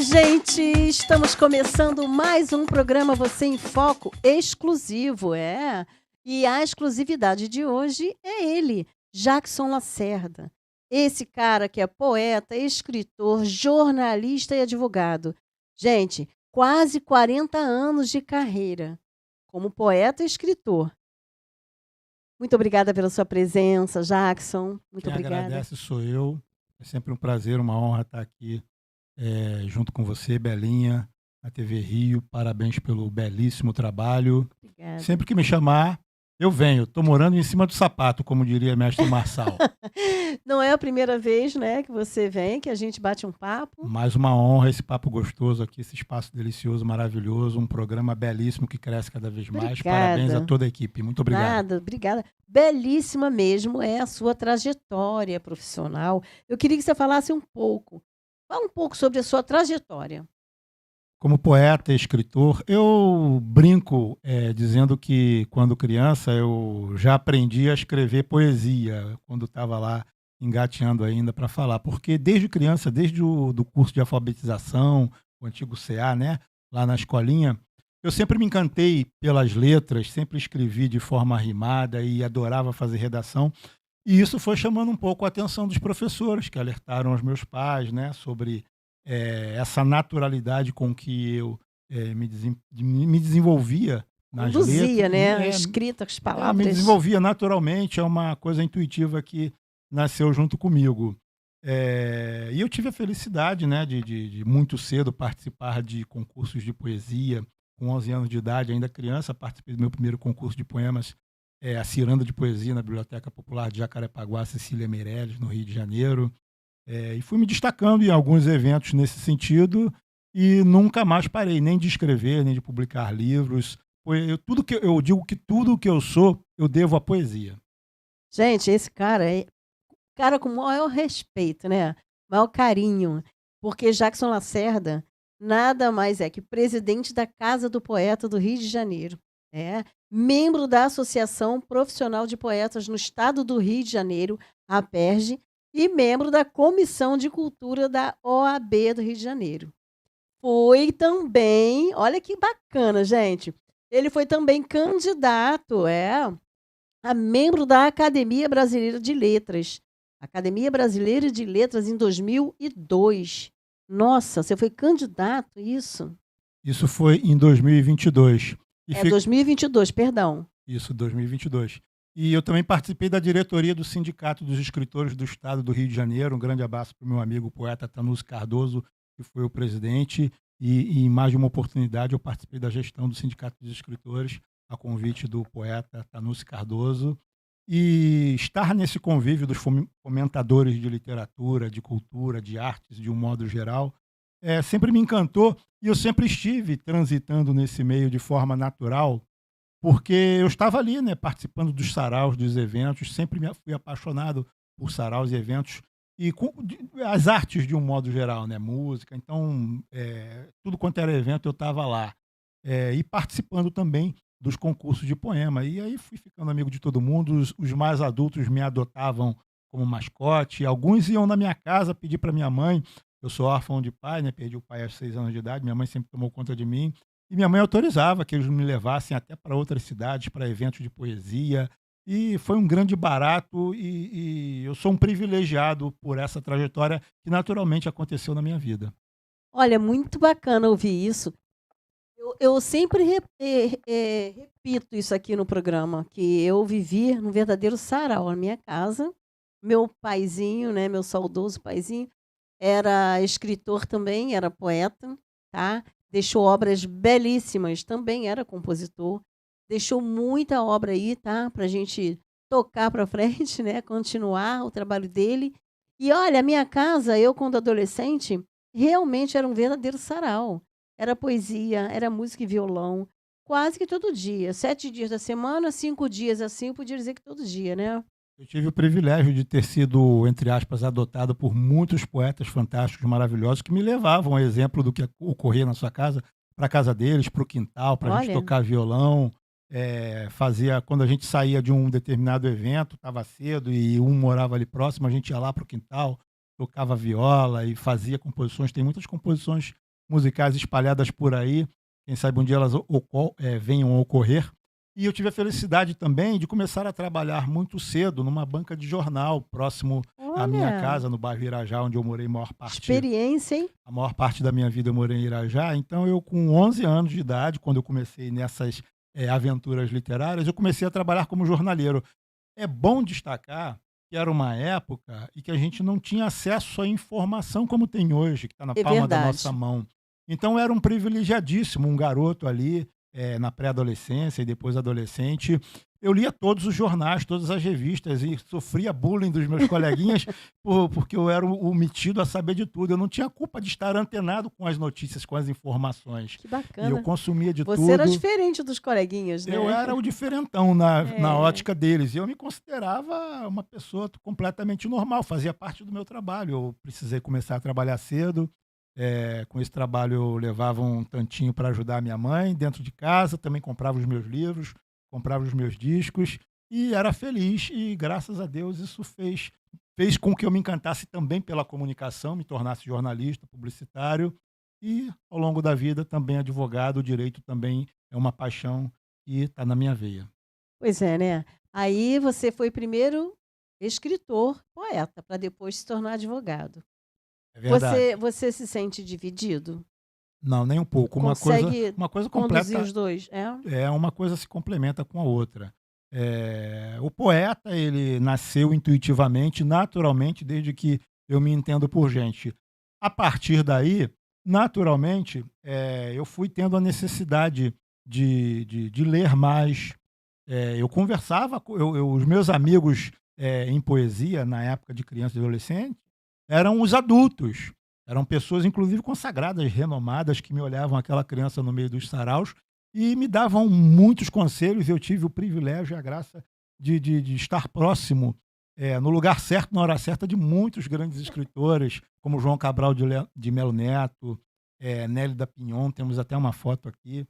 gente! Estamos começando mais um programa Você em Foco exclusivo, E a exclusividade de hoje é ele, Jackson Lacerda. Esse cara que é poeta, escritor, jornalista e advogado. Gente, quase 40 anos de carreira como poeta e escritor. Muito obrigada pela sua presença, Jackson. Muito Quem obrigada. agradece sou eu. É sempre um prazer, uma honra estar aqui junto com você, Belinha, na TV Rio. Parabéns pelo belíssimo trabalho. Obrigada. Sempre que me chamar, eu venho. Estou morando em cima do sapato, como diria mestre Marçal. Não é a primeira vez, né, que você vem, que a gente bate um papo. Mais uma honra, esse papo gostoso aqui, esse espaço delicioso, maravilhoso, um programa belíssimo que cresce cada vez mais. Obrigada. Parabéns a toda a equipe. Muito obrigado. Nada, obrigada. Belíssima mesmo é a sua trajetória profissional. Eu queria que você falasse um pouco. Fala um pouco sobre a sua trajetória. Como poeta e escritor, eu brinco dizendo que, quando criança, eu já aprendi a escrever poesia, quando estava lá engateando ainda para falar. Porque desde criança, desde o do curso de alfabetização, o antigo CA, né, lá na escolinha, eu sempre me encantei pelas letras, sempre escrevi de forma rimada e adorava fazer redação. E isso foi chamando um pouco a atenção dos professores, que alertaram os meus pais, né, sobre essa naturalidade com que eu me desenvolvia nas Conduzia, letras. né? A escrita, as Me palavras. desenvolvia naturalmente, é uma coisa intuitiva que nasceu junto comigo. E eu tive a felicidade, né, de muito cedo participar de concursos de poesia. Com 11 anos de idade, ainda criança, participei do meu primeiro concurso de poemas, a Ciranda de Poesia, na Biblioteca Popular de Jacarepaguá, Cecília Meirelles, no Rio de Janeiro. E fui me destacando em alguns eventos nesse sentido e nunca mais parei, nem de escrever, nem de publicar livros. Eu digo que tudo que eu sou, eu devo à poesia. Gente, esse cara é cara com o maior respeito, né? Maior carinho. Porque Jackson Lacerda nada mais é que presidente da Casa do Poeta do Rio de Janeiro. Membro da Associação Profissional de Poetas no Estado do Rio de Janeiro, a APERJ, e membro da Comissão de Cultura da OAB do Rio de Janeiro. Foi também, olha que bacana, gente, ele foi também candidato a membro da Academia Brasileira de Letras. Academia Brasileira de Letras em 2002. Nossa, você foi candidato, isso? Isso foi em 2022. 2022, perdão. Isso, 2022. E eu também participei da diretoria do Sindicato dos Escritores do Estado do Rio de Janeiro. Um grande abraço para o meu amigo, o poeta Tanusi Cardoso, que foi o presidente. E em mais de uma oportunidade eu participei da gestão do Sindicato dos Escritores, a convite do poeta Tanusi Cardoso. E estar nesse convívio dos fomentadores de literatura, de cultura, de artes, de um modo geral, sempre me encantou. E eu sempre estive transitando nesse meio de forma natural, porque eu estava ali, né, participando dos saraus, dos eventos, sempre fui apaixonado por saraus e eventos, e as artes de um modo geral, né, música. Então, tudo quanto era evento eu estava lá, e participando também dos concursos de poema. E aí fui ficando amigo de todo mundo, os mais adultos me adotavam como mascote, alguns iam na minha casa pedir para minha mãe. Eu sou órfão de pai, né, perdi o pai aos 6 anos de idade, minha mãe sempre tomou conta de mim. E minha mãe autorizava que eles me levassem até para outras cidades, para eventos de poesia. E foi um grande barato e eu sou um privilegiado por essa trajetória que naturalmente aconteceu na minha vida. Olha, muito bacana ouvir isso. Eu sempre repito isso aqui no programa, que eu vivi num verdadeiro sarau na minha casa. Meu paizinho, né, meu saudoso paizinho, era escritor também, era poeta, tá? Deixou obras belíssimas, também era compositor. Deixou muita obra aí, tá? Pra gente tocar para frente, né? Continuar o trabalho dele. E olha, a minha casa, eu quando adolescente, realmente era um verdadeiro sarau. Era poesia, era música e violão, quase que todo dia. 7 dias da semana, 5 dias assim, eu podia dizer que todo dia, né? Eu tive o privilégio de ter sido, entre aspas, adotado por muitos poetas fantásticos, maravilhosos, que me levavam a exemplo do que ocorria na sua casa, para a casa deles, para o quintal, para a gente Olha, tocar violão. Quando a gente saía de um determinado evento, estava cedo e um morava ali próximo, a gente ia lá para o quintal, tocava viola e fazia composições. Tem muitas composições musicais espalhadas por aí. Quem sabe um dia elas venham a ocorrer. E eu tive a felicidade também de começar a trabalhar muito cedo numa banca de jornal próximo à minha Olha, casa, no bairro Irajá, onde eu morei experiência, hein? a maior parte da minha vida eu morei em Irajá. Então eu, com 11 anos de idade, quando eu comecei nessas aventuras literárias, eu comecei a trabalhar como jornaleiro. É bom destacar que era uma época em que a gente não tinha acesso à informação como tem hoje, que está na É palma da nossa verdade. mão. Então era um privilegiadíssimo, um garoto ali, na pré-adolescência e depois adolescente. Eu lia todos os jornais, todas as revistas e sofria bullying dos meus coleguinhas porque eu era o metido a saber de tudo. Eu não tinha culpa de estar antenado com as notícias, com as informações. Que E eu bacana. consumia de Você era tudo. diferente dos coleguinhas, Eu né? era o diferentão na É, ótica deles. E eu me considerava uma pessoa completamente normal, fazia parte do meu trabalho. Eu precisei começar a trabalhar cedo. Com esse trabalho eu levava um tantinho para ajudar a minha mãe dentro de casa, também comprava os meus livros, comprava os meus discos e era feliz. E graças a Deus isso fez com que eu me encantasse também pela comunicação, me tornasse jornalista, publicitário e ao longo da vida também advogado. O direito também é uma paixão e está na minha veia. pois é, né? Aí você foi primeiro escritor, poeta, para depois se tornar advogado. É verdade. Você se sente dividido? Não, nem um pouco. Consegue Uma coisa conduzir completa. os dois? É? Uma coisa se complementa com a outra. O poeta, ele nasceu intuitivamente, naturalmente, desde que eu me entendo por gente. A partir daí, naturalmente, eu fui tendo a necessidade de ler mais. Eu conversava, os meus amigos em poesia, na época de criança e adolescente, eram os adultos. Eram pessoas, inclusive, consagradas, renomadas, que me olhavam aquela criança no meio dos saraus e me davam muitos conselhos. Eu tive o privilégio e a graça de estar próximo, no lugar certo, na hora certa, de muitos grandes escritores, como João Cabral de Melo Neto, Nélida Pinhon, temos até uma foto aqui,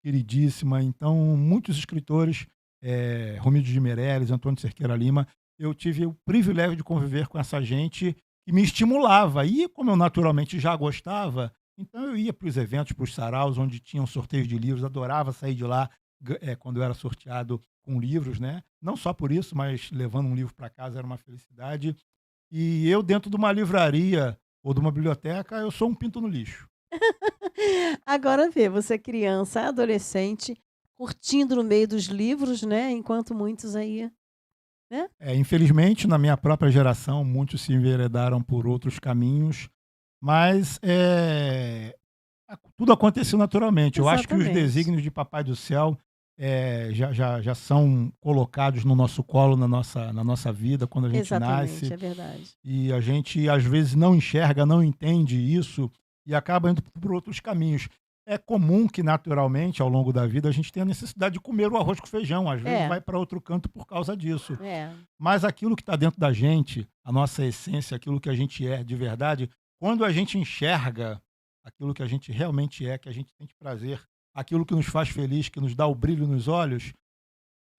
queridíssima. Então, muitos escritores, Romildo de Meireles, Antônio de Cerqueira Lima, eu tive o privilégio de conviver com essa gente que me estimulava. E como eu naturalmente já gostava, então eu ia para os eventos, para os saraus, onde tinham sorteios de livros, adorava sair de lá quando eu era sorteado com livros, né? Não só por isso, mas levando um livro para casa era uma felicidade. E eu, dentro de uma livraria ou de uma biblioteca, eu sou um pinto no lixo. Agora vê, você é criança, adolescente, curtindo no meio dos livros, né? Enquanto muitos aí, né? Infelizmente, na minha própria geração, muitos se enveredaram por outros caminhos, mas tudo aconteceu naturalmente. Eu acho que os Exatamente. desígnios de Papai do Céu já são colocados no nosso colo, na nossa vida, quando a gente Exatamente, nasce, é verdade. e a gente às vezes não enxerga, não entende isso e acaba indo por outros caminhos. É comum que naturalmente, ao longo da vida, a gente tenha necessidade de comer o arroz com feijão, às vezes É, vai para outro canto por causa disso. é. Mas aquilo que está dentro da gente, a nossa essência, aquilo que a gente é de verdade, quando a gente enxerga aquilo que a gente realmente é, que a gente sente prazer, aquilo que nos faz feliz, que nos dá o brilho nos olhos,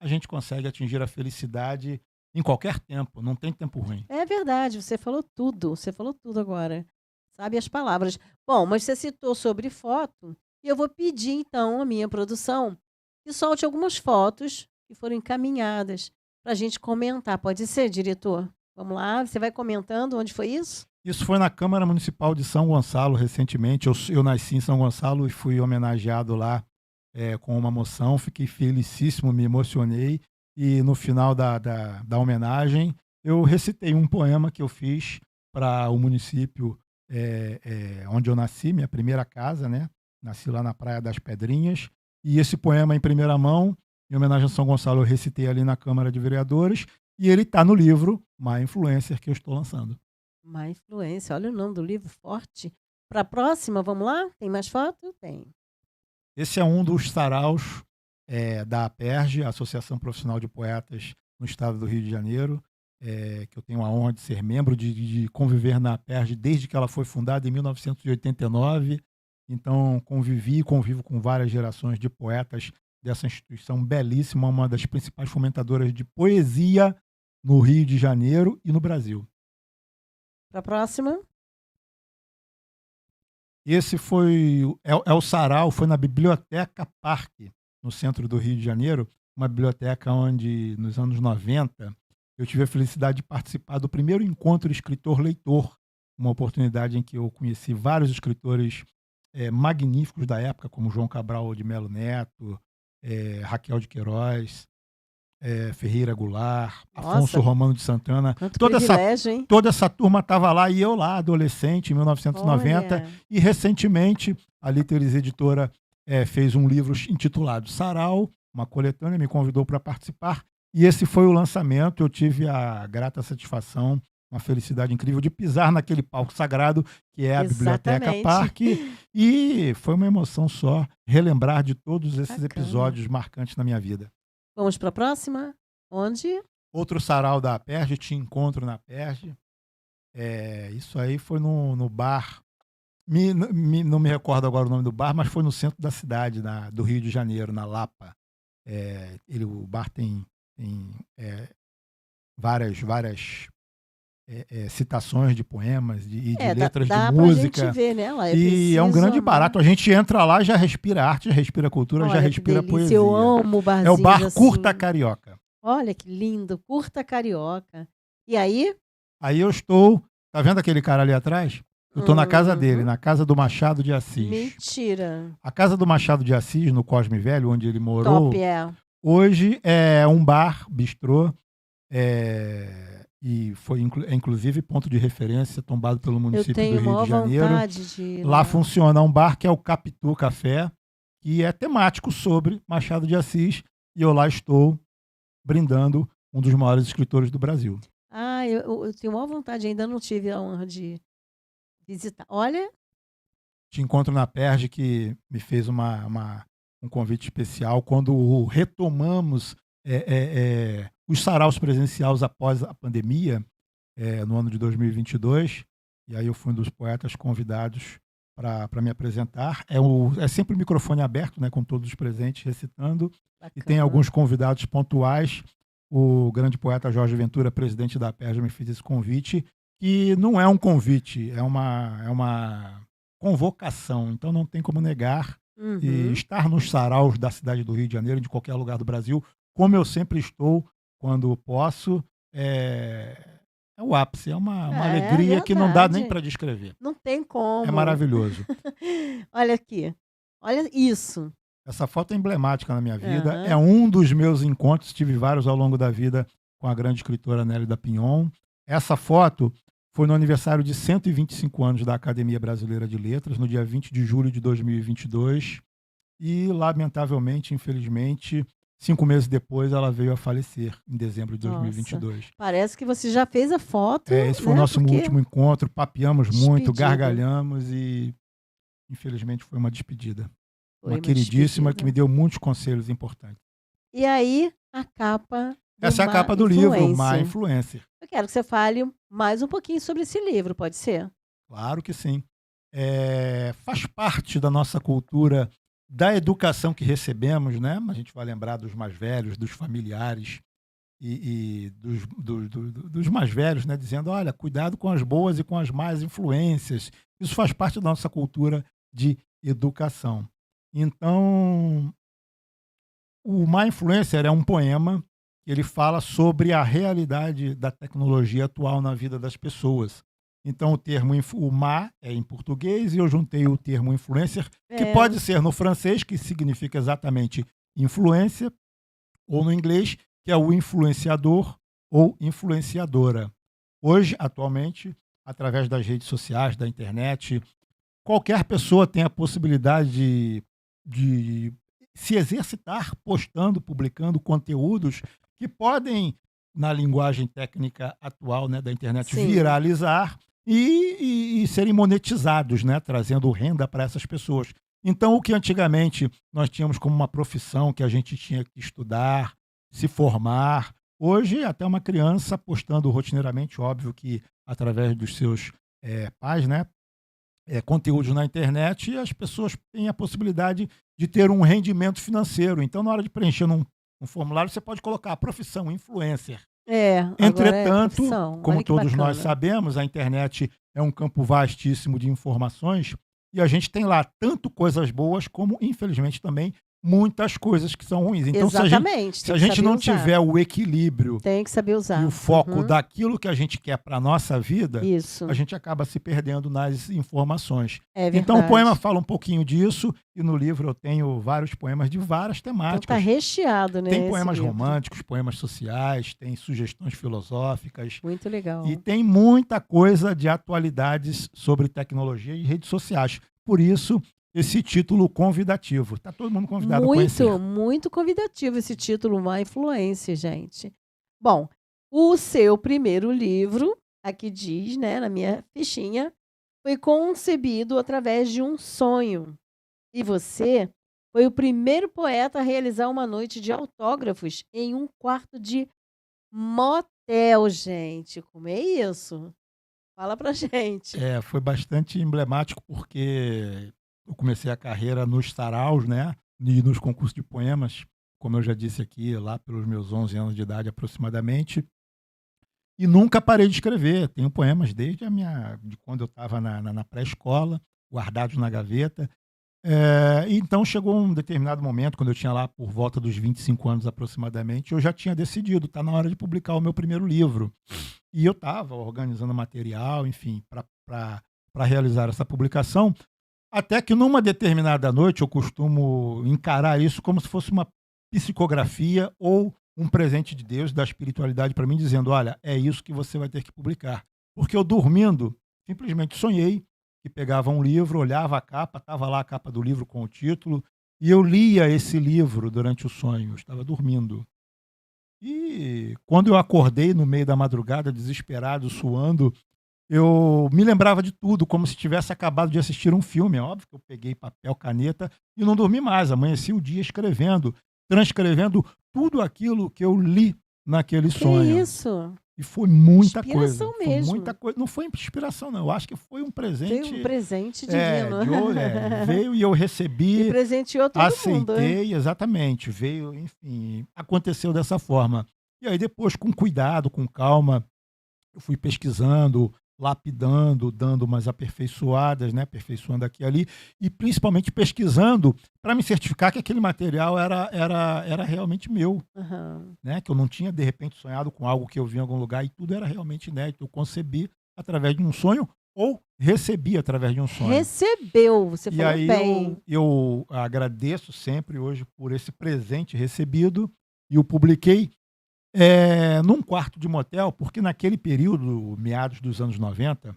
a gente consegue atingir a felicidade em qualquer tempo, não tem tempo ruim. É verdade, você falou tudo agora. Sabe as palavras. Bom, mas você citou sobre foto, e eu vou pedir então à minha produção que solte algumas fotos que foram encaminhadas para a gente comentar. Pode ser, diretor? Vamos lá, você vai comentando onde foi isso? Isso foi na Câmara Municipal de São Gonçalo recentemente. Eu nasci em São Gonçalo e fui homenageado lá com uma moção. Fiquei felicíssimo, me emocionei. E no final da homenagem, eu recitei um poema que eu fiz para o município onde eu nasci, minha primeira casa, né? Nasci lá na Praia das Pedrinhas. E esse poema em primeira mão, em homenagem a São Gonçalo, eu recitei ali na Câmara de Vereadores. E ele está no livro My Influencer que eu estou lançando. Má influência, olha o nome do livro, forte. Para a próxima, vamos lá? Tem mais foto? Tem. Esse é um dos saraus da APERJ, Associação Profissional de Poetas no estado do Rio de Janeiro, que eu tenho a honra de ser membro, de conviver na APERJ desde que ela foi fundada em 1989. Então, convivi e convivo com várias gerações de poetas dessa instituição belíssima, uma das principais fomentadoras de poesia no Rio de Janeiro e no Brasil. Para a próxima? Esse foi o sarau, foi na Biblioteca Parque, no centro do Rio de Janeiro, uma biblioteca onde, nos anos 90, eu tive a felicidade de participar do primeiro encontro escritor-leitor, uma oportunidade em que eu conheci vários escritores magníficos da época, como João Cabral de Melo Neto, Raquel de Queiroz, Ferreira Goulart, Afonso Nossa, Romano de Santana. quanto Toda essa, privilégio, hein? toda essa turma estava lá e eu lá, adolescente, em 1990. Olha, E recentemente a Literis Editora fez um livro intitulado Sarau, uma coletânea, me convidou para participar. E esse foi o lançamento. Eu tive a grata satisfação, uma felicidade incrível de pisar naquele palco sagrado que é a Biblioteca exatamente. Parque. E foi uma emoção só relembrar de todos esses Bacana. episódios marcantes na minha vida. Vamos para a próxima? Onde? Outro sarau da Aperj, Te Encontro na Aperj. Isso aí foi no bar. Não me recordo agora o nome do bar, mas foi no centro da cidade, do Rio de Janeiro, na Lapa. O bar tem várias citações de poemas e de letras dá de pra música. gente ver, né? Lá é E é um preciso grande amar. barato. A gente entra lá, já respira arte, já respira cultura, já Olha que respira delícia, poesia. eu amo É o barzinhos bar assim. Curta Carioca. Olha que lindo, Curta Carioca. E aí? Aí eu estou. Tá vendo aquele cara ali atrás? Eu estou na casa dele, na casa do Machado de Assis. Mentira. A casa do Machado de Assis, no Cosme Velho, onde ele morou, Top, hoje é um bar, bistrô, e foi inclusive ponto de referência tombado pelo Eu município do tenho Rio maior de Janeiro. vontade de ir Lá funciona um bar que é o Capitu Café, que é temático sobre Machado de Assis, e eu lá estou brindando um dos maiores escritores do Brasil. Eu tenho maior vontade, ainda não tive a honra de visitar. Olha, Te Encontro na Aperj, que me fez um convite especial quando retomamos os saraus presenciais após a pandemia, no ano de 2022, e aí eu fui um dos poetas convidados para me apresentar. É sempre o microfone aberto, né, com todos os presentes recitando, e tem bacana. alguns convidados pontuais. O grande poeta Jorge Ventura, presidente da Aperj, me fez esse convite, que não é um convite, é uma convocação, então não tem como negar. E estar nos saraus da cidade do Rio de Janeiro, de qualquer lugar do Brasil, como eu sempre estou quando posso, é o ápice, é uma alegria que não dá nem verdade. para descrever. Não tem como. É maravilhoso. Olha aqui. Olha isso. Essa foto é emblemática na minha vida. Aham. É um dos meus encontros, tive vários ao longo da vida com a grande escritora Nélida Pinhon. Essa foto foi no aniversário de 125 anos da Academia Brasileira de Letras, no dia 20 de julho de 2022. E, lamentavelmente, infelizmente, 5 meses depois, ela veio a falecer, em dezembro de 2022. Parece que você já fez a foto. Esse foi o nosso último encontro, papeamos muito, Despedida. gargalhamos e, infelizmente, foi uma despedida. Foi Uma queridíssima despedida. que me deu muitos conselhos importantes. E aí, a capa. Essa é a capa do livro, My Influencer. Eu quero que você fale mais um pouquinho sobre esse livro, pode ser? Claro que sim. Faz parte da nossa cultura, da educação que recebemos, né? A gente vai lembrar dos mais velhos, dos familiares e dos mais velhos, né? Dizendo, olha, cuidado com as boas e com as más influências. Isso faz parte da nossa cultura de educação. Então, o My Influencer é um poema que ele fala sobre a realidade da tecnologia atual na vida das pessoas. Então, o ma é em português e eu juntei o termo influencer, que pode ser no francês, que significa exatamente influência, ou no inglês, que é o influenciador ou influenciadora. Hoje, atualmente, através das redes sociais, da internet, qualquer pessoa tem a possibilidade de se exercitar postando, publicando conteúdos que podem, na linguagem técnica atual, né, da internet, Sim. viralizar e serem monetizados, né, trazendo renda para essas pessoas. Então, o que antigamente nós tínhamos como uma profissão que a gente tinha que estudar, se formar, hoje até uma criança postando rotineiramente, óbvio que através dos seus pais, né, conteúdos na internet, e as pessoas têm a possibilidade de ter um rendimento financeiro. Então, na hora de preencher um formulário, você pode colocar a profissão influencer. Entretanto, como todos nós sabemos, a internet é um campo vastíssimo de informações E a gente tem lá tanto coisas boas como, infelizmente, também muitas coisas que são ruins. Então, Exatamente, se tem a que gente saber não usar. tiver o equilíbrio Tem que saber e usar. o foco Uhum. daquilo que a gente quer para a nossa vida, Isso. a gente acaba se perdendo nas informações. É Então, o poema verdade. fala um pouquinho disso, e no livro eu tenho vários poemas de várias Então tá temáticas. recheado, Tem né, esse poemas livro. românticos, poemas sociais, tem sugestões filosóficas, Muito legal. e tem muita coisa de atualidades sobre tecnologia e redes sociais. Por isso, esse título convidativo. Está todo mundo convidado a conhecer. Muito, muito convidativo esse título, Má Influência, gente. Bom, o seu primeiro livro, aqui diz, né, na minha fichinha, foi concebido através de um sonho. E você foi o primeiro poeta a realizar uma noite de autógrafos em um quarto de motel, gente. Como é isso? Fala pra gente. Foi bastante emblemático porque eu comecei a carreira nos saraus, né, e nos concursos de poemas, como eu já disse aqui, lá pelos meus 11 anos de idade aproximadamente, e nunca parei de escrever. Tenho poemas desde de quando eu estava na pré-escola, guardados na gaveta. Então chegou um determinado momento, quando eu tinha lá por volta dos 25 anos aproximadamente, eu já tinha decidido, está na hora de publicar o meu primeiro livro. E eu estava organizando material, enfim, para realizar essa publicação, até que numa determinada noite eu costumo encarar isso como se fosse uma psicografia ou um presente de Deus, da espiritualidade para mim, dizendo: olha, é isso que você vai ter que publicar. Porque eu dormindo, simplesmente sonhei que pegava um livro, olhava a capa, estava lá a capa do livro com o título, e eu lia esse livro durante o sonho, eu estava dormindo. E quando eu acordei no meio da madrugada, desesperado, suando, eu me lembrava de tudo, como se tivesse acabado de assistir um filme. É óbvio que eu peguei papel, caneta e não dormi mais. Amanheci o dia escrevendo, transcrevendo tudo aquilo que eu li naquele Que sonho. isso? E foi muita coisa. Inspiração Foi mesmo. muita coisa. Não foi inspiração, não. Eu acho que foi um presente. Foi um presente divino. Veio e eu recebi. E presenteou todo mundo. Aceitei, exatamente. Veio, enfim, aconteceu dessa forma. E aí depois, com cuidado, com calma, eu fui pesquisando, lapidando, dando umas aperfeiçoadas, né, aperfeiçoando aqui e ali, e principalmente pesquisando para me certificar que aquele material era realmente meu, Aham. né, que eu não tinha, de repente, sonhado com algo que eu vi em algum lugar, e tudo era realmente inédito. Eu concebi através de um sonho ou recebi através de um sonho. Recebeu, você E falou aí bem. eu agradeço sempre hoje por esse presente recebido, e eu publiquei num quarto de motel, porque naquele período, meados dos anos 90,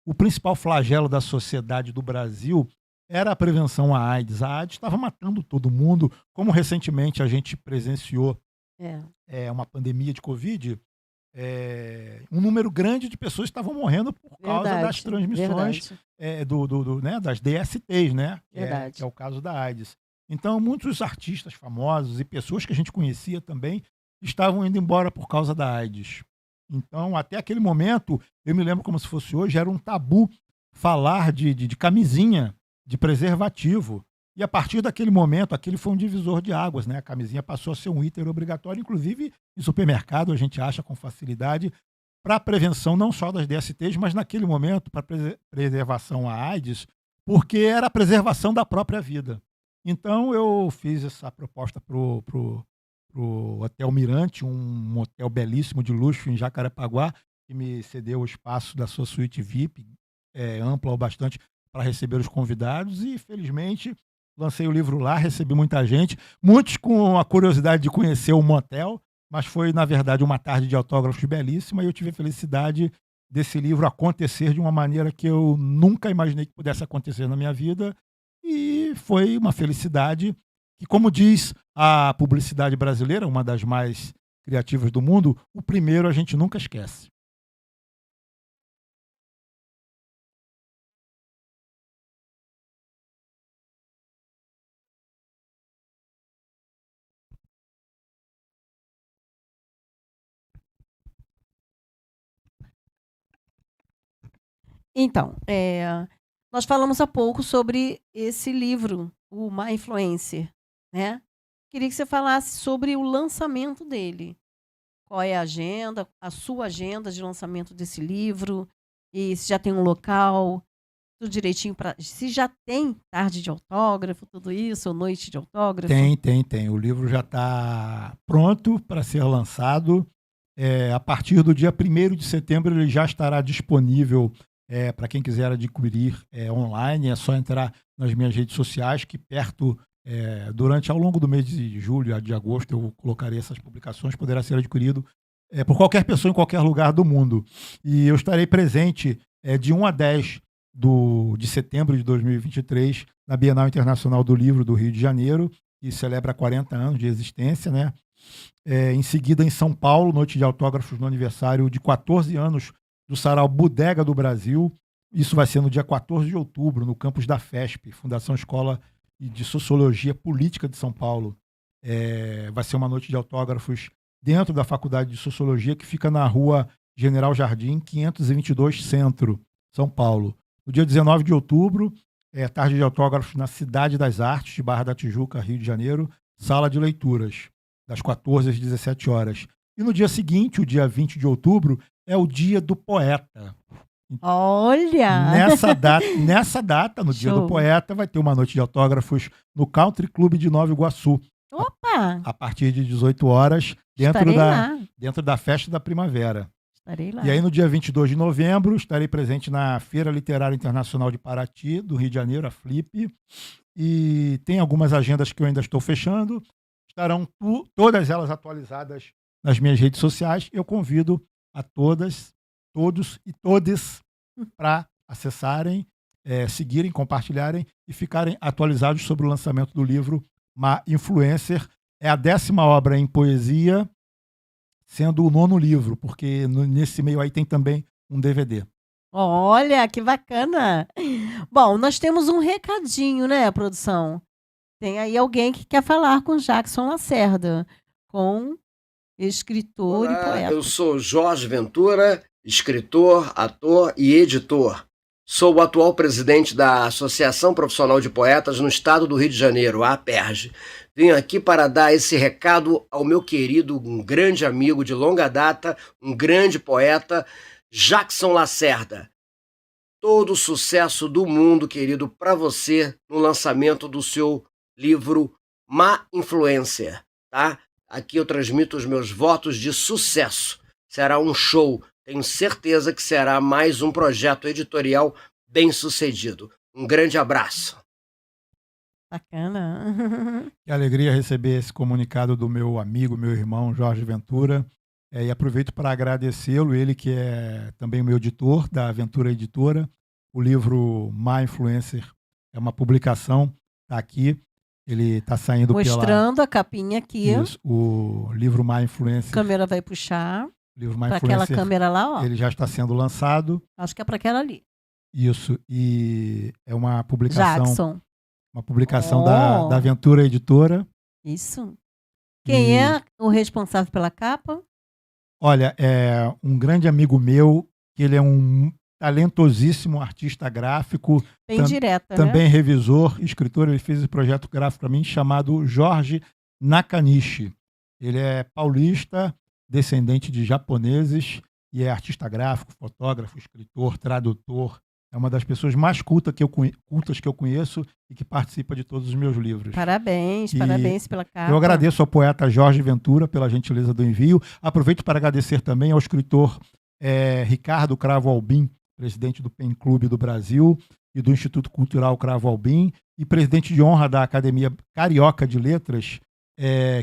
o principal flagelo da sociedade do Brasil era a prevenção à AIDS. A AIDS estava matando todo mundo, como recentemente a gente presenciou uma pandemia de Covid. Um número grande de pessoas estavam morrendo por causa das transmissões né, das DSTs, né, que é o caso da AIDS. Então, muitos artistas famosos e pessoas que a gente conhecia também estavam indo embora por causa da AIDS. Então, até aquele momento, eu me lembro como se fosse hoje, era um tabu falar de camisinha, de preservativo. E a partir daquele momento, aquele foi um divisor de águas, né? A camisinha passou a ser um item obrigatório, inclusive em supermercado a gente acha com facilidade, para a prevenção não só das DSTs, mas naquele momento para preservação à AIDS, porque era a preservação da própria vida. Então eu fiz essa proposta pro Hotel Mirante, um hotel belíssimo de luxo em Jacarepaguá, que me cedeu o espaço da sua suíte VIP, ampla o bastante para receber os convidados, e felizmente lancei o livro lá, recebi muita gente, muitos com a curiosidade de conhecer o motel, mas foi, na verdade, uma tarde de autógrafos belíssima, e eu tive a felicidade desse livro acontecer de uma maneira que eu nunca imaginei que pudesse acontecer na minha vida, e foi uma felicidade que, como diz a publicidade brasileira, uma das mais criativas do mundo, o primeiro a gente nunca esquece. Então, nós falamos há pouco sobre esse livro, o Má Influencer, né? Queria que você falasse sobre o lançamento dele. Qual é a agenda, a sua agenda de lançamento desse livro, e se já tem um local. tudo direitinho se já tem tarde de autógrafo, tudo isso, ou noite de autógrafo? Tem. O livro já está pronto para ser lançado. A partir do dia 1º de setembro ele já estará disponível para quem quiser adquirir online. É só entrar nas minhas redes sociais, que ao longo do mês de julho, de agosto, eu colocarei essas publicações, poderá ser adquirido por qualquer pessoa em qualquer lugar do mundo. E eu estarei presente de 1 a 10 de setembro de 2023 na Bienal Internacional do Livro do Rio de Janeiro, que celebra 40 anos de existência, né? Em seguida, em São Paulo, noite de autógrafos no aniversário de 14 anos do Sarau Bodega do Brasil. Isso vai ser no dia 14 de outubro, no campus da FESP, Fundação Escola de Sociologia Política de São Paulo. Vai ser uma noite de autógrafos dentro da Faculdade de Sociologia, que fica na Rua General Jardim, 522, Centro, São Paulo. No dia 19 de outubro, tarde de autógrafos na Cidade das Artes, de Barra da Tijuca, Rio de Janeiro, sala de leituras, das 14 às 17 horas. E no dia seguinte, o dia 20 de outubro, é o Dia do Poeta. Olha! Nessa data, no Dia do Poeta, vai ter uma noite de autógrafos no Country Club de Nova Iguaçu. Opa! A partir de 18 horas, dentro da Festa da Primavera. Estarei lá. E aí, no dia 22 de novembro, estarei presente na Feira Literária Internacional de Paraty, do Rio de Janeiro, a Flip. E tem algumas agendas que eu ainda estou fechando. Estarão todas elas atualizadas nas minhas redes sociais. Eu convido a todos e todes para acessarem, seguirem, compartilharem e ficarem atualizados sobre o lançamento do livro Má Influencer. É a 10ª obra em poesia, sendo o 9º livro, porque nesse meio aí tem também um DVD. Olha, que bacana! Bom, nós temos um recadinho, né, produção? Tem aí alguém que quer falar com Jackson Lacerda, com escritor e poeta. Eu sou Jorge Ventura, escritor, ator e editor. Sou o atual presidente da Associação Profissional de Poetas no estado do Rio de Janeiro, a APERJ. Venho aqui para dar esse recado ao meu querido, um grande amigo de longa data, um grande poeta, Jackson Lacerda. Todo o sucesso do mundo, querido, para você no lançamento do seu livro Má Influencer, tá? Aqui eu transmito os meus votos de sucesso. Será um show. Tenho certeza que será mais um projeto editorial bem sucedido. Um grande abraço. Bacana. Que alegria receber esse comunicado do meu amigo, meu irmão Jorge Ventura. E aproveito para agradecê-lo, ele que é também o meu editor da Ventura Editora. O livro Má Influencer é uma publicação, está aqui. Ele está saindo mostrando a capinha aqui. Isso, o livro Má Influencer. A câmera vai puxar. Para aquela Influencer, câmera lá, ó. Ele já está sendo lançado. Acho que é para aquela ali. Isso, e é uma publicação. Jackson. Uma publicação da Ventura Editora. Isso. Quem é o responsável pela capa? Olha, é um grande amigo meu, que ele é um talentosíssimo artista gráfico. Bem direta, também né? revisor, escritor. Ele fez esse projeto gráfico para mim chamado Jorge Nakanishi. Ele é paulista, descendente de japoneses, e é artista gráfico, fotógrafo, escritor, tradutor. É uma das pessoas mais cultas que eu conheço e que participa de todos os meus livros. Parabéns pela capa. Eu agradeço ao poeta Jorge Ventura pela gentileza do envio. Aproveito para agradecer também ao escritor Ricardo Cravo Albim, presidente do PEN Clube do Brasil e do Instituto Cultural Cravo Albim, e presidente de honra da Academia Carioca de Letras,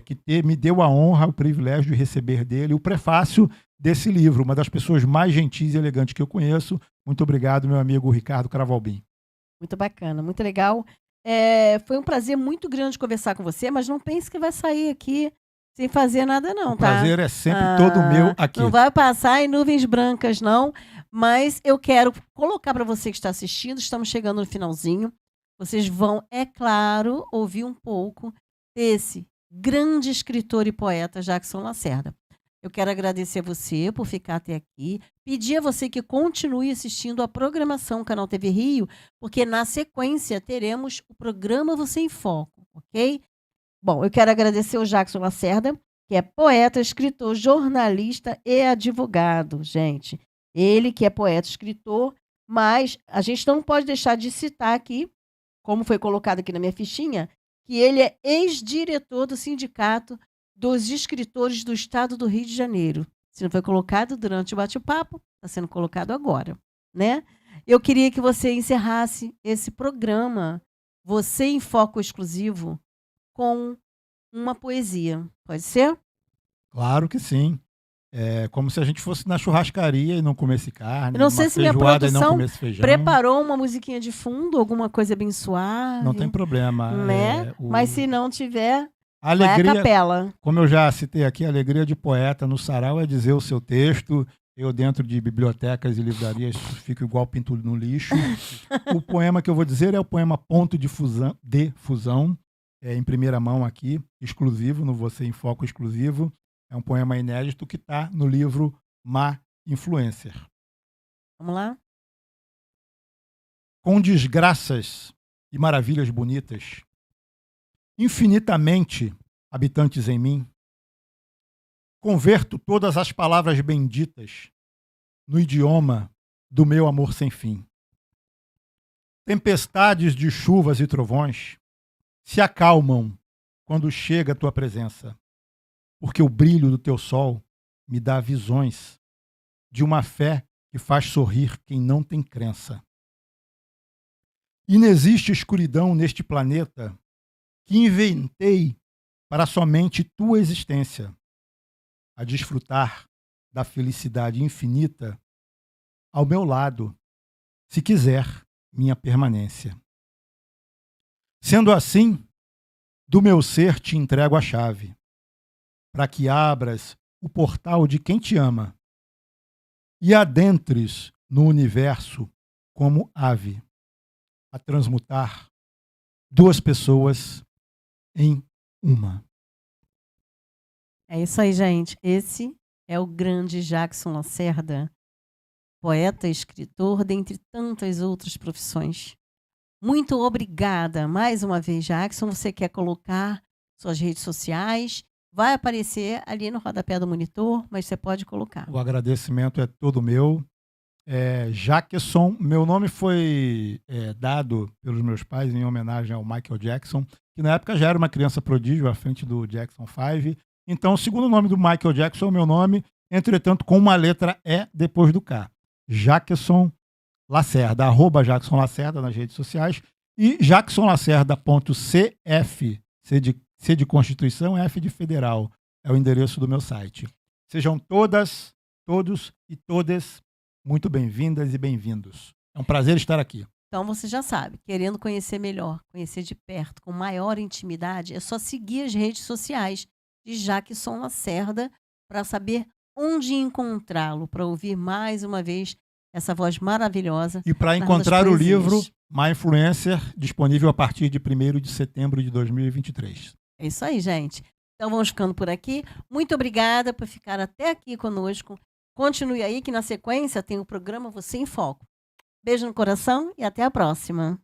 que me deu a honra, o privilégio de receber dele o prefácio desse livro, uma das pessoas mais gentis e elegantes que eu conheço. Muito obrigado, meu amigo Ricardo Cravo Albim. Muito bacana, muito legal. Foi um prazer muito grande conversar com você, mas não pense que vai sair aqui sem fazer nada não, o tá? O prazer é sempre todo meu aqui. Não vai passar em nuvens brancas, não, mas eu quero colocar para você que está assistindo, estamos chegando no finalzinho, vocês vão, é claro, ouvir um pouco desse grande escritor e poeta Jackson Lacerda. Eu quero agradecer a você por ficar até aqui, pedir a você que continue assistindo a programação Canal TV Rio, porque na sequência teremos o programa Você em Foco, ok? Bom, eu quero agradecer ao Jackson Lacerda, que é poeta, escritor, jornalista e advogado, gente. Ele que é poeta, escritor, Mas a gente não pode deixar de citar aqui, como foi colocado aqui na minha fichinha, que ele é ex-diretor do Sindicato dos Escritores do Estado do Rio de Janeiro. Se não foi colocado durante o bate-papo, está sendo colocado agora, né? Eu queria que você encerrasse esse programa, Você em Foco Exclusivo, com uma poesia. Pode ser? Claro que sim. É como se a gente fosse na churrascaria e não comesse carne, Eu não numa sei se minha feijoada e não produção comesse feijão. preparou uma musiquinha de fundo, alguma coisa bem suave. Não tem problema. Né? Mas se não tiver, a vai a alegria, capela. como eu já citei aqui, a alegria de poeta no sarau é dizer o seu texto. Eu, dentro de bibliotecas e livrarias, fico igual pinto no lixo. O poema que eu vou dizer é o poema Ponto de Fusão, em primeira mão aqui, exclusivo, no Você em Foco Exclusivo. É um poema inédito que está no livro Má Influencer. Vamos lá? Com desgraças e maravilhas bonitas, infinitamente habitantes em mim, converto todas as palavras benditas no idioma do meu amor sem fim. Tempestades de chuvas e trovões se acalmam quando chega a tua presença, porque o brilho do teu sol me dá visões de uma fé que faz sorrir quem não tem crença. Inexiste escuridão neste planeta que inventei para somente tua existência, a desfrutar da felicidade infinita ao meu lado, se quiser minha permanência. Sendo assim, do meu ser te entrego a chave, para que abras o portal de quem te ama e adentres no universo como ave, a transmutar duas pessoas em uma. É isso aí, gente. Esse é o grande Jackson Lacerda, poeta e escritor, dentre tantas outras profissões. Muito obrigada mais uma vez, Jackson. Você quer colocar suas redes sociais? Vai aparecer ali no rodapé do monitor, mas você pode colocar. O agradecimento é todo meu. Jackson, meu nome foi dado pelos meus pais em homenagem ao Michael Jackson, que na época já era uma criança prodígio à frente do Jackson 5. Então, o segundo nome do Michael Jackson é o meu nome, entretanto, com uma letra E depois do K. Jackson Lacerda, @ Jackson Lacerda nas redes sociais e jacksonlacerda.cf, C de Constituição, F de Federal, é o endereço do meu site. Sejam todas, todos e todas muito bem-vindas e bem-vindos. É um prazer estar aqui. Então você já sabe, querendo conhecer melhor, conhecer de perto, com maior intimidade, é só seguir as redes sociais de Jackson Lacerda para saber onde encontrá-lo, para ouvir mais uma vez essa voz maravilhosa. E para encontrar o livro My Influencer, disponível a partir de 1º de setembro de 2023. É isso aí, gente. Então vamos ficando por aqui. Muito obrigada por ficar até aqui conosco. Continue aí que na sequência tem o programa Você em Foco. Beijo no coração e até a próxima.